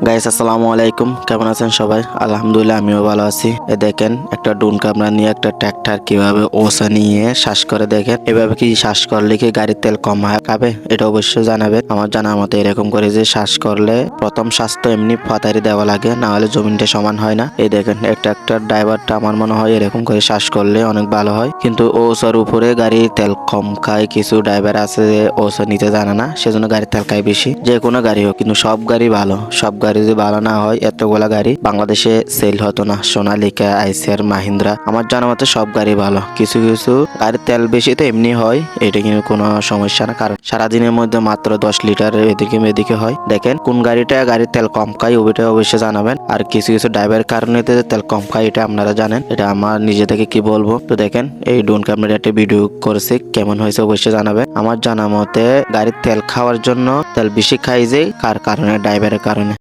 Guys আসসালামু আলাইকুম, কেমন আছেন সবাই? আলহামদুলিল্লাহ আমিও ভালো আছি। দেখেন একটা ডুন কামরা নিয়ে একটা ট্র্যাক্টর কিভাবে ওসা নিয়ে শ্বাস করে। দেখেন এভাবে কি শ্বাস করলে কি গাড়ির তেল কম খাবে? এটা অবশ্যই জানাবেন। আমার জানার মতে এরকম করে যে শ্বাস করলে প্রথম শ্বাস তো এমনি ফাতারি দেওয়া লাগে, না হলে জমিনটা সমান হয় না। এই দেখেন এই ট্র্যাক্টর ড্রাইভারটা আমার মনে হয় এরকম করে শ্বাস করলে অনেক ভালো হয়, কিন্তু ওসার উপরে গাড়ির তেল কম খায়। কিছু ড্রাইভার আছে যে ওসা নিতে জানে না, সেজন্য গাড়ির তেল খায় বেশি। যে কোনো গাড়ি হোক, কিন্তু সব গাড়ি ভালো। সব গাড়ি যদি ভালো না হয় এতগুলা গাড়ি বাংলাদেশে সেল হতো না। সোনালিকা, আইসার, মাহিন্দ্রা, আমার জানা মতে সব গাড়ি ভালো। কিছু কিছু গাড়ির তেল বেশি তো এমনি হয়, এটা কিন্তু কোনো সমস্যা না, কারণ সারাদিনের মধ্যে মাত্র 10 লিটার এদিকে মেদিকে হয়। দেখেন কোন গাড়িটা গাড়ির তেল কম খায় ওইটা অবশ্যই জানাবেন। আর কিছু কিছু ড্রাইভার কারণে তেল কম খায়, এটা আপনারা জানেন। এটা আমার নিজে থেকে কি বলবো। তো দেখেন এই ড্রোন ক্যামেরা একটা ভিডিও করেছে, কেমন হয়েছে অবশ্যই জানাবেন। আমার জানা মতে গাড়ির তেল খাওয়ার জন্য তেল বেশি খাই যে কার কারণে, ড্রাইভারের কারণে।